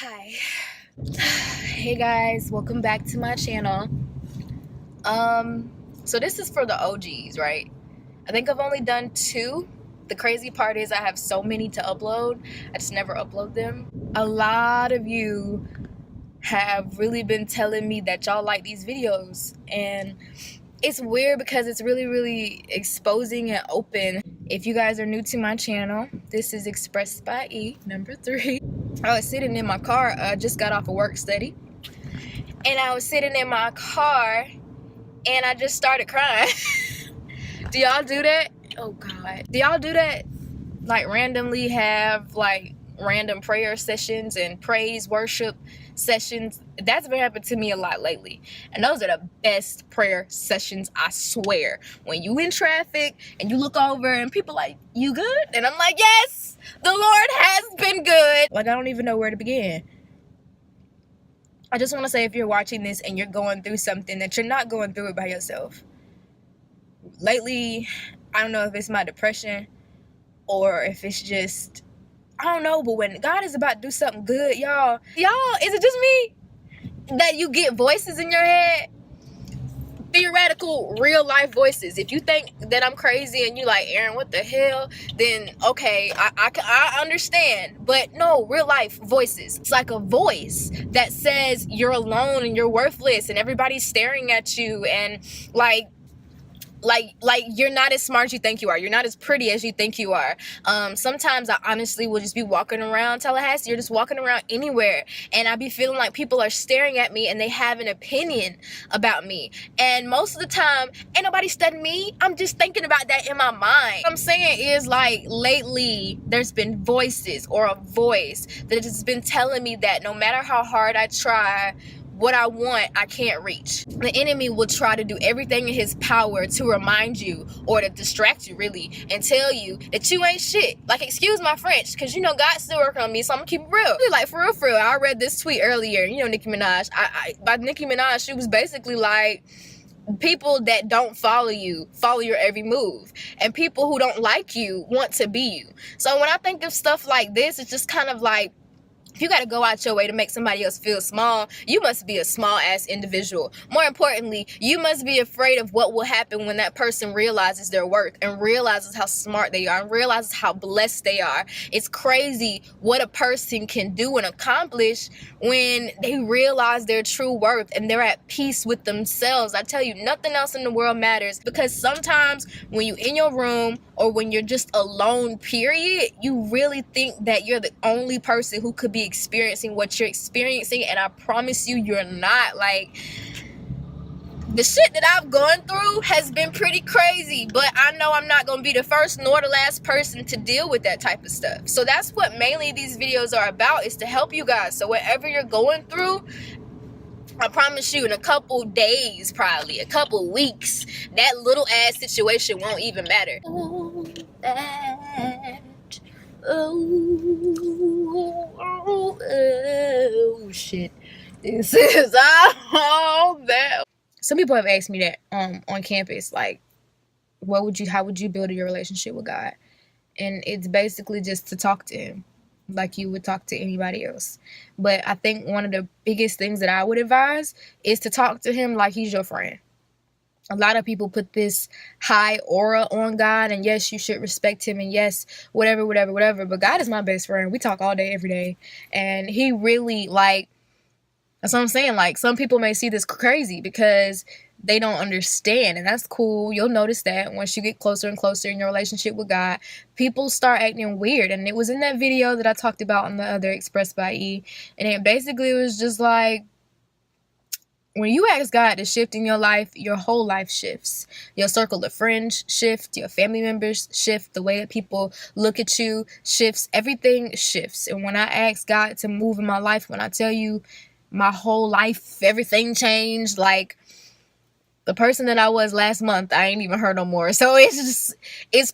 Hi. Hey guys, welcome back to my channel. So this is for the OGs, right? I think I've only done 2. The crazy part is I have so many to upload. I just never upload them. A lot of you have really been telling me that y'all like these videos, and it's weird because it's really exposing and open. If you guys are new to my channel, this is ExpressedByE number 3. I was sitting in my car. I just got off a work study, and I was sitting in my car and I just started crying. Do y'all do that? Oh God. Do y'all do that? Like randomly have like random prayer sessions and praise worship sessions? That's been happening to me a lot lately, and those are the best prayer sessions, I swear. When you in traffic and you look over and people like, you good? And I'm like, yes, the Lord has been good. Like, I don't even know where to begin. I just want to say, if you're watching this and you're going through something, that you're not going through it by yourself. Lately, I don't know if it's my depression or if it's just, I don't know, but when God is about to do something good, y'all, is it just me that you get voices in your head? Theoretical, real life voices. If you think that I'm crazy and you like, Aaron, what the hell? Then okay, I understand. But no, real life voices. It's like a voice that says you're alone and you're worthless and everybody's staring at you, and like you're not as smart as you think you are. You're not as pretty as you think you are. Sometimes I honestly will just be walking around Tallahassee, or just walking around anywhere, and I be feeling like people are staring at me and they have an opinion about me. And most of the time, ain't nobody studying me. I'm just thinking about that in my mind. What I'm saying is, like, lately there's been voices or a voice that has been telling me that no matter how hard I try, what I want, I can't reach. The enemy will try to do everything in his power to remind you, or to distract you really, and tell you that you ain't shit. Like, excuse my French, because you know God's still working on me, so I'm gonna keep it real. Like, for real, I read this tweet earlier, you know, Nicki Minaj. By Nicki Minaj, she was basically like, people that don't follow you follow your every move, and people who don't like you want to be you. So when I think of stuff like this, it's just kind of like, if you got to go out your way to make somebody else feel small, you must be a small-ass individual. More importantly, you must be afraid of what will happen when that person realizes their worth and realizes how smart they are and realizes how blessed they are. It's crazy what a person can do and accomplish when they realize their true worth and they're at peace with themselves. I tell you, nothing else in the world matters, because sometimes when you're in your room or when you're just alone, period, you really think that you're the only person who could be experiencing what you're experiencing, and I promise you, you're not. Like, the shit that I've gone through has been pretty crazy, but I know I'm not gonna be the first nor the last person to deal with that type of stuff. So that's what mainly these videos are about, is to help you guys. So whatever you're going through, I promise you, in a couple days, probably a couple weeks, that little ass situation won't even matter. Oh shit, this is all that. Some people have asked me that on campus, like, how would you build your relationship with God? And it's basically just to talk to him like you would talk to anybody else. But I think one of the biggest things that I would advise is to talk to him like he's your friend. A lot of people put this high aura on God, and yes, you should respect him, and yes, whatever, but God is my best friend. We talk all day, every day, and he really, like, that's what I'm saying. Like, some people may see this crazy because they don't understand, and that's cool. You'll notice that once you get closer and closer in your relationship with God, people start acting weird. And it was in that video that I talked about on the other ExpressedByE, and it basically was just like, when you ask God to shift in your life, your whole life shifts. Your circle of friends shift, your family members shift, the way that people look at you shifts, everything shifts. And when I ask God to move in my life, when I tell you my whole life, everything changed. Like, the person that I was last month, I ain't even heard no more. So it's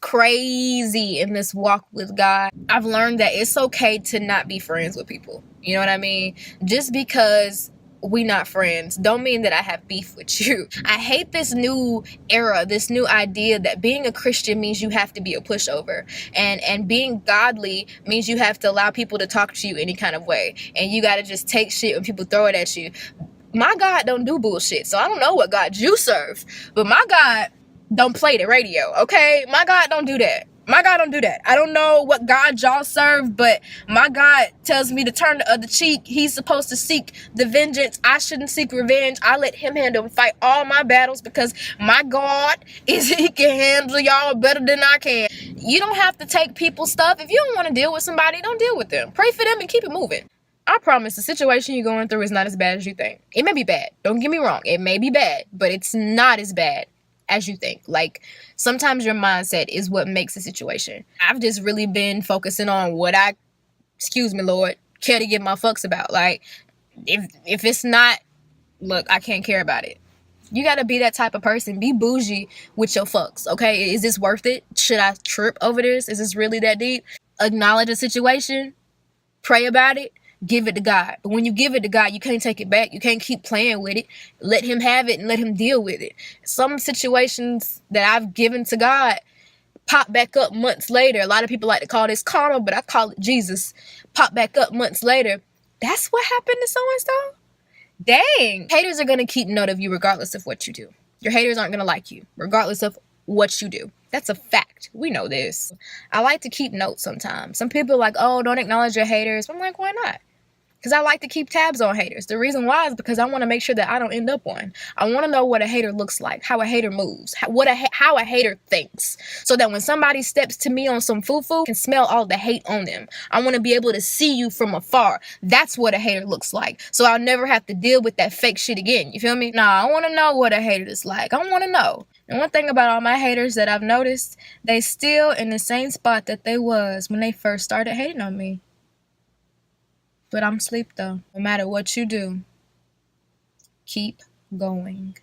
crazy in this walk with God. I've learned that it's okay to not be friends with people. You know what I mean? Just because we not friends don't mean that I have beef with you. I hate this new era, this new idea that being a Christian means you have to be a pushover, and being godly means you have to allow people to talk to you any kind of way, and you got to just take shit when people throw it at you. My God don't do bullshit, so I don't know what God you serve, but my God don't play the radio, okay? My God don't do that. My God don't do that. I don't know what God y'all serve, but my God tells me to turn the other cheek. He's supposed to seek the vengeance. I shouldn't seek revenge. I let him handle and fight all my battles, because my God he can handle y'all better than I can. You don't have to take people's stuff. If you don't want to deal with somebody, don't deal with them. Pray for them and keep it moving. I promise the situation you're going through is not as bad as you think. It may be bad. Don't get me wrong. It may be bad, but it's not as bad as you think. Like, sometimes your mindset is what makes the situation. I've just really been focusing on what I, excuse me, Lord, care to give my fucks about. Like, if it's not, look, I can't care about it. You gotta be that type of person. Be bougie with your fucks, okay? Is this worth it? Should I trip over this? Is this really that deep? Acknowledge a situation. Pray about it. Give it to God. But when you give it to God, you can't take it back. You can't keep playing with it. Let him have it and let him deal with it. Some situations that I've given to God pop back up months later. A lot of people like to call this karma, but I call it Jesus. Pop back up months later. That's what happened to so-and-so? Dang. Haters are going to keep note of you regardless of what you do. Your haters aren't going to like you regardless of what you do. That's a fact. We know this. I like to keep notes sometimes. Some people are like, oh, don't acknowledge your haters. I'm like, why not? Because I like to keep tabs on haters. The reason why is because I want to make sure that I don't end up one. I want to know what a hater looks like, how a hater moves, how a hater thinks, so that when somebody steps to me on some foo-foo, I can smell all the hate on them. I want to be able to see you from afar. That's what a hater looks like. So I'll never have to deal with that fake shit again. You feel me? Nah, I want to know what a hater is like. I want to know. And one thing about all my haters that I've noticed, they still in the same spot that they was when they first started hating on me. But I'm asleep though. No matter what you do, keep going.